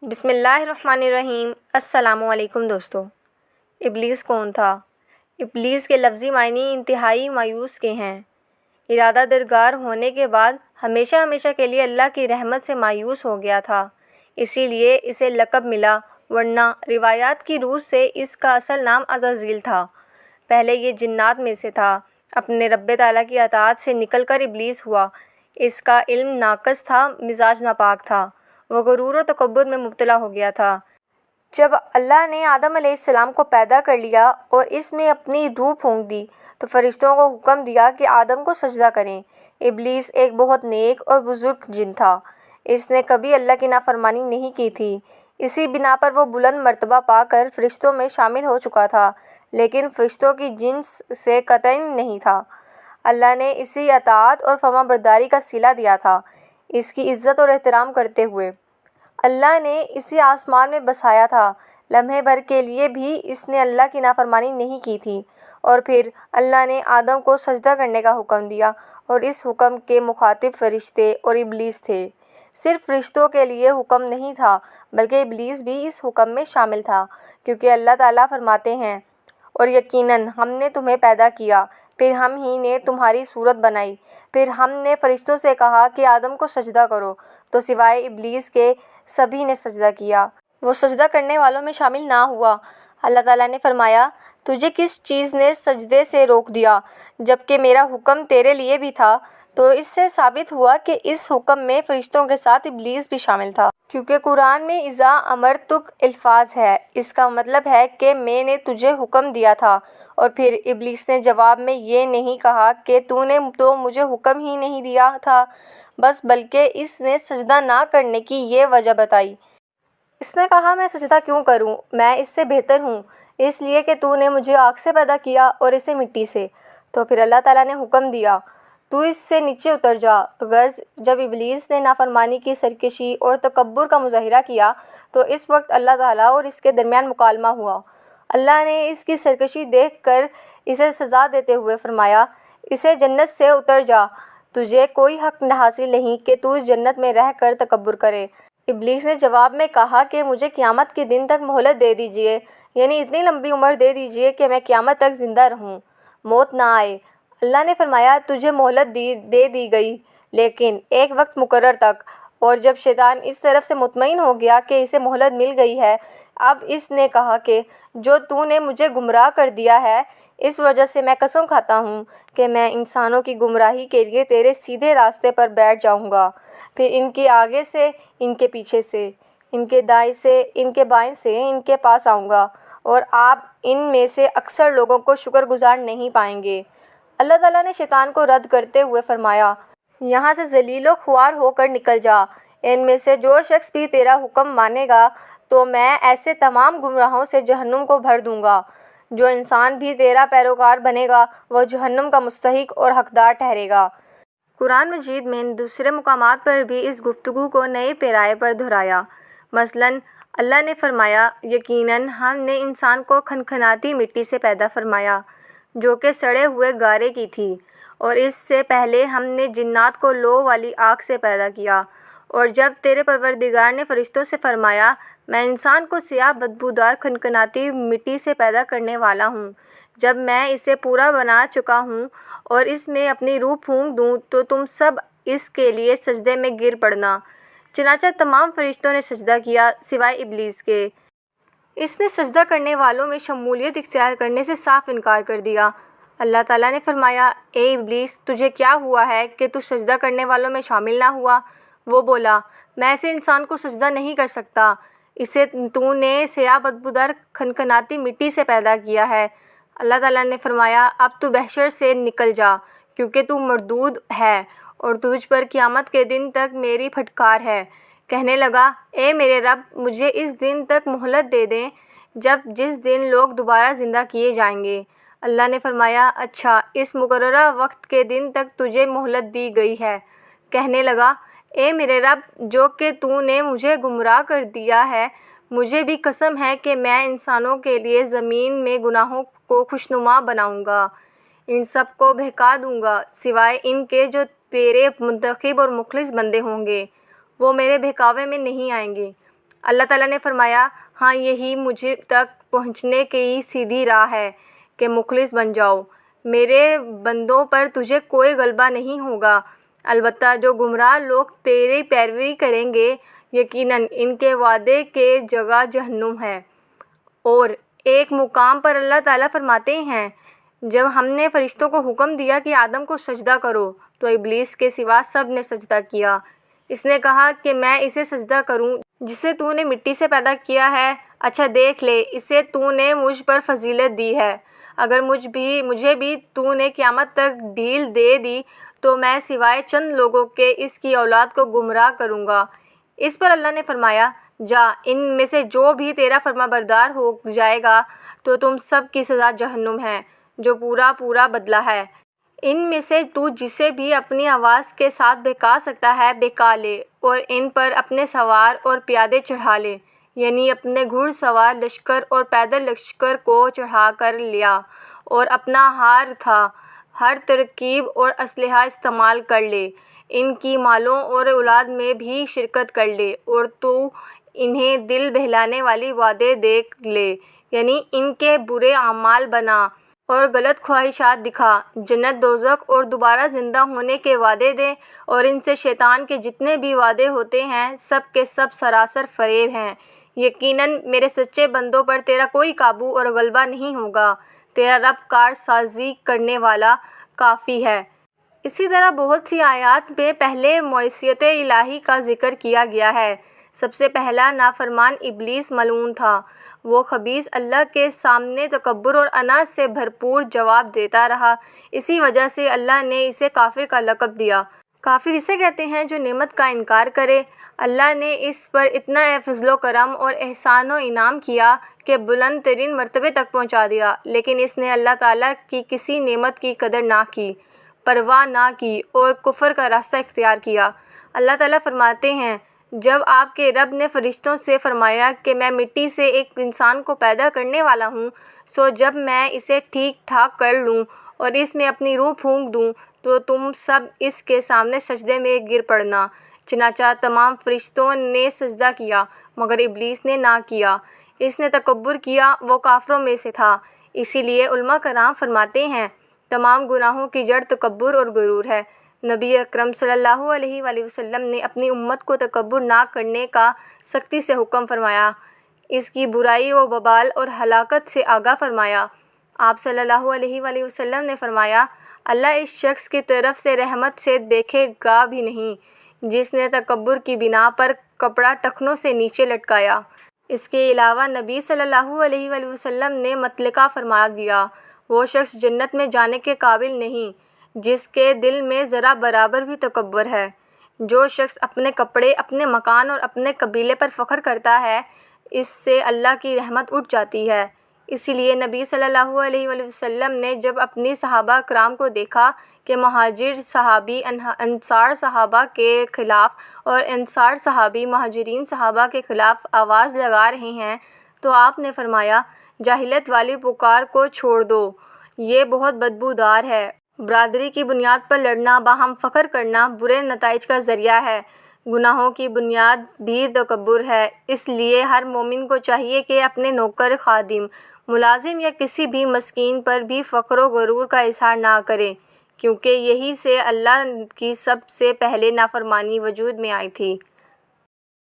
بسم اللہ الرحمن الرحیم۔ السلام علیکم دوستو۔ ابلیس کون تھا؟ ابلیس کے لفظی معنی انتہائی مایوس کے ہیں۔ ارادہ درگار ہونے کے بعد ہمیشہ کے لیے اللہ کی رحمت سے مایوس ہو گیا تھا، اسی لیے اسے لقب ملا، ورنہ روایات کی روح سے اس کا اصل نام عزازیل تھا۔ پہلے یہ جنات میں سے تھا، اپنے رب تعالیٰ کی اطاعت سے نکل کر ابلیس ہوا۔ اس کا علم ناقص تھا، مزاج ناپاک تھا، وہ غرور و تکبر میں مبتلا ہو گیا تھا۔ جب اللہ نے آدم علیہ السلام کو پیدا کر لیا اور اس میں اپنی روح پھونک دی تو فرشتوں کو حکم دیا کہ آدم کو سجدہ کریں۔ ابلیس ایک بہت نیک اور بزرگ جن تھا، اس نے کبھی اللہ کی نافرمانی نہیں کی تھی، اسی بنا پر وہ بلند مرتبہ پا کر فرشتوں میں شامل ہو چکا تھا، لیکن فرشتوں کی جنس سے قطعی نہیں تھا۔ اللہ نے اسی اطاعت اور فرما برداری کا صلہ دیا تھا، اس کی عزت اور احترام کرتے ہوئے۔ اللہ نے اسے آسمان میں بسایا تھا، لمحے بھر کے لیے بھی اس نے اللہ کی نافرمانی نہیں کی تھی، اور پھر اللہ نے آدم کو سجدہ کرنے کا حکم دیا، اور اس حکم کے مخاطب فرشتے اور ابلیس تھے۔ صرف فرشتوں کے لیے حکم نہیں تھا بلکہ ابلیس بھی اس حکم میں شامل تھا، کیونکہ اللہ تعالیٰ فرماتے ہیں، اور یقیناً ہم نے تمہیں پیدا کیا، پھر ہم ہی نے تمہاری صورت بنائی، پھر ہم نے فرشتوں سے کہا کہ آدم کو سجدہ کرو، تو سوائے ابلیس کے سبھی نے سجدہ کیا، وہ سجدہ کرنے والوں میں شامل نہ ہوا۔ اللہ تعالیٰ نے فرمایا، تجھے کس چیز نے سجدے سے روک دیا جبکہ میرا حکم تیرے لیے بھی تھا؟ تو اس سے ثابت ہوا کہ اس حکم میں فرشتوں کے ساتھ ابلیس بھی شامل تھا، کیونکہ قرآن میں اذا امرتک الفاظ ہے، اس کا مطلب ہے کہ میں نے تجھے حکم دیا تھا، اور پھر ابلیس نے جواب میں یہ نہیں کہا کہ تو نے تو مجھے حکم ہی نہیں دیا تھا بس، بلکہ اس نے سجدہ نہ کرنے کی یہ وجہ بتائی۔ اس نے کہا، میں سجدہ کیوں کروں، میں اس سے بہتر ہوں، اس لیے کہ تو نے مجھے آگ سے پیدا کیا اور اسے مٹی سے۔ تو پھر اللہ تعالیٰ نے حکم دیا، تو اس سے نیچے اتر جا۔ غرض جب ابلیس نے نافرمانی کی سرکشی اور تکبر کا مظاہرہ کیا تو اس وقت اللہ تعالیٰ اور اس کے درمیان مکالمہ ہوا۔ اللہ نے اس کی سرکشی دیکھ کر اسے سزا دیتے ہوئے فرمایا، اسے جنت سے اتر جا، تجھے کوئی حق حاصل نہیں کہ تو اس جنت میں رہ کر تکبر کرے۔ ابلیس نے جواب میں کہا کہ مجھے قیامت کے دن تک مہلت دے دیجیے، یعنی اتنی لمبی عمر دے دیجیے کہ میں قیامت تک زندہ رہوں، موت نہ آئے۔ اللہ نے فرمایا، تجھے مہلت دے دی گئی، لیکن ایک وقت مقرر تک۔ اور جب شیطان اس طرف سے مطمئن ہو گیا کہ اسے مہلت مل گئی ہے، اب اس نے کہا کہ جو تو نے مجھے گمراہ کر دیا ہے، اس وجہ سے میں قسم کھاتا ہوں کہ میں انسانوں کی گمراہی کے لیے تیرے سیدھے راستے پر بیٹھ جاؤں گا، پھر ان کے آگے سے، ان کے پیچھے سے، ان کے دائیں سے، ان کے بائیں سے ان کے پاس آؤں گا، اور آپ ان میں سے اکثر لوگوں کو شکر گزار نہیں پائیں گے۔ اللہ تعالیٰ نے شیطان کو رد کرتے ہوئے فرمایا، یہاں سے ذلیل و خوار ہو کر نکل جا، ان میں سے جو شخص بھی تیرا حکم مانے گا تو میں ایسے تمام گمراہوں سے جہنم کو بھر دوں گا۔ جو انسان بھی تیرا پیروکار بنے گا وہ جہنم کا مستحق اور حقدار ٹھہرے گا۔ قرآن مجید میں دوسرے مقامات پر بھی اس گفتگو کو نئے پیرائے پر دہرایا۔ مثلاً اللہ نے فرمایا، یقیناً ہم نے انسان کو کھنکھناتی مٹی سے پیدا فرمایا جو کہ سڑے ہوئے گارے کی تھی، اور اس سے پہلے ہم نے جنات کو لو والی آگ سے پیدا کیا۔ اور جب تیرے پروردگار نے فرشتوں سے فرمایا، میں انسان کو سیاہ بدبودار کھنکھناتی مٹی سے پیدا کرنے والا ہوں، جب میں اسے پورا بنا چکا ہوں اور اس میں اپنی روح پھونک دوں تو تم سب اس کے لیے سجدے میں گر پڑنا۔ چنانچہ تمام فرشتوں نے سجدہ کیا سوائے ابلیس کے، اس نے سجدہ کرنے والوں میں شمولیت اختیار کرنے سے صاف انکار کر دیا۔ اللہ تعالیٰ نے فرمایا، اے ابلیس، تجھے کیا ہوا ہے کہ تو سجدہ کرنے والوں میں شامل نہ ہوا؟ وہ بولا، میں ایسے انسان کو سجدہ نہیں کر سکتا، اسے تو نے سیاہ بدبودار کھنکھناتی مٹی سے پیدا کیا ہے۔ اللہ تعالیٰ نے فرمایا، اب تو بحشر سے نکل جا، کیونکہ تو مردود ہے اور تجھ پر قیامت کے دن تک میری پھٹکار ہے۔ کہنے لگا، اے میرے رب، مجھے اس دن تک مہلت دے دیں جس دن لوگ دوبارہ زندہ کیے جائیں گے۔ اللہ نے فرمایا، اچھا، اس مقررہ وقت کے دن تک تجھے مہلت دی گئی ہے۔ کہنے لگا، اے میرے رب، جو کہ تو نے مجھے گمراہ کر دیا ہے، مجھے بھی قسم ہے کہ میں انسانوں کے لیے زمین میں گناہوں کو خوشنما بناؤں گا، ان سب کو بہکا دوں گا سوائے ان کے جو تیرے منتخب اور مخلص بندے ہوں گے، وہ میرے بہکاوے میں نہیں آئیں گے۔ اللہ تعالیٰ نے فرمایا، ہاں یہی مجھے تک پہنچنے کی سیدھی راہ ہے کہ مخلص بن جاؤ، میرے بندوں پر تجھے کوئی غلبہ نہیں ہوگا، البتہ جو گمراہ لوگ تیری پیروی کریں گے یقیناً ان کے وعدے کی جگہ جہنم ہے۔ اور ایک مقام پر اللہ تعالیٰ فرماتے ہیں، جب ہم نے فرشتوں کو حکم دیا کہ آدم کو سجدہ کرو تو ابلیس کے سوا سب نے سجدہ کیا۔ اس نے کہا کہ میں اسے سجدہ کروں جسے تو نے مٹی سے پیدا کیا ہے، اچھا دیکھ لے، اسے تو نے مجھ پر فضیلت دی ہے، اگر مجھے بھی تو نے قیامت تک ڈھیل دے دی تو میں سوائے چند لوگوں کے اس کی اولاد کو گمراہ کروں گا۔ اس پر اللہ نے فرمایا، جا، ان میں سے جو بھی تیرا فرما بردار ہو جائے گا تو تم سب کی سزا جہنم ہے جو پورا بدلہ ہے۔ ان میں سے تو جسے بھی اپنی آواز کے ساتھ بہکا سکتا ہے بہکا لے، اور ان پر اپنے سوار اور پیادے چڑھا لے، یعنی اپنے گھڑ سوار لشکر اور پیدل لشکر کو چڑھا کر لیا، اور اپنا ہر ترکیب اور اسلحہ استعمال کر لے، ان کی مالوں اور اولاد میں بھی شرکت کر لے، اور تو انہیں دل بہلانے والی وعدے دے لے، یعنی ان کے برے اعمال بنا اور غلط خواہشات دکھا، جنت دوزخ اور دوبارہ زندہ ہونے کے وعدے دے، اور ان سے شیطان کے جتنے بھی وعدے ہوتے ہیں سب کے سب سراسر فریب ہیں۔ یقیناً میرے سچے بندوں پر تیرا کوئی قابو اور غلبہ نہیں ہوگا، تیرا رب کار سازی کرنے والا کافی ہے۔ اسی طرح بہت سی آیات میں پہلے معصیت الہی کا ذکر کیا گیا ہے۔ سب سے پہلا نافرمان ابلیس ملعون تھا، وہ خبیث اللہ کے سامنے تکبر اور انا سے بھرپور جواب دیتا رہا، اسی وجہ سے اللہ نے اسے کافر کا لقب دیا۔ کافر اسے کہتے ہیں جو نعمت کا انکار کرے۔ اللہ نے اس پر اتنا فضل و کرم اور احسان و انعام کیا کہ بلند ترین مرتبے تک پہنچا دیا، لیکن اس نے اللہ تعالیٰ کی کسی نعمت کی قدر نہ کی، پرواہ نہ کی اور کفر کا راستہ اختیار کیا۔ اللہ تعالیٰ فرماتے ہیں، جب آپ کے رب نے فرشتوں سے فرمایا کہ میں مٹی سے ایک انسان کو پیدا کرنے والا ہوں، سو جب میں اسے ٹھیک ٹھاک کر لوں اور اس میں اپنی روح پھونک دوں تو تم سب اس کے سامنے سجدے میں گر پڑنا، چنانچہ تمام فرشتوں نے سجدہ کیا مگر ابلیس نے نہ کیا، اس نے تکبر کیا، وہ کافروں میں سے تھا۔ اسی لیے علماء کرام فرماتے ہیں، تمام گناہوں کی جڑ تکبر اور غرور ہے۔ نبی اکرم صلی اللہ علیہ وآلہ وسلم نے اپنی امت کو تکبر نہ کرنے کا سختی سے حکم فرمایا، اس کی برائی و وبال اور ہلاکت سے آگاہ فرمایا۔ آپ صلی اللہ علیہ وآلہ وسلم نے فرمایا، اللہ اس شخص کی طرف سے رحمت سے دیکھے گا بھی نہیں جس نے تکبر کی بنا پر کپڑا ٹخنوں سے نیچے لٹکایا۔ اس کے علاوہ نبی صلی اللہ علیہ وآلہ وسلم نے مطلقہ فرما دیا، وہ شخص جنت میں جانے کے قابل نہیں جس کے دل میں ذرا برابر بھی تکبر ہے۔ جو شخص اپنے کپڑے، اپنے مکان اور اپنے قبیلے پر فخر کرتا ہے، اس سے اللہ کی رحمت اٹھ جاتی ہے۔ اسی لیے نبی صلی اللہ علیہ وآلہ وسلم نے جب اپنی صحابہ کرام کو دیکھا کہ مہاجر صحابی انصار صحابہ کے خلاف اور انصار صحابی مہاجرین صحابہ کے خلاف آواز لگا رہے ہیں تو آپ نے فرمایا، جاہلیت والی پکار کو چھوڑ دو، یہ بہت بدبودار ہے۔ برادری کی بنیاد پر لڑنا، باہم فخر کرنا برے نتائج کا ذریعہ ہے۔ گناہوں کی بنیاد بھی تکبر ہے، اس لیے ہر مومن کو چاہیے کہ اپنے نوکر، خادم، ملازم یا کسی بھی مسکین پر بھی فخر و غرور کا اظہار نہ کرے، کیونکہ یہی سے اللہ کی سب سے پہلے نافرمانی وجود میں آئی تھی۔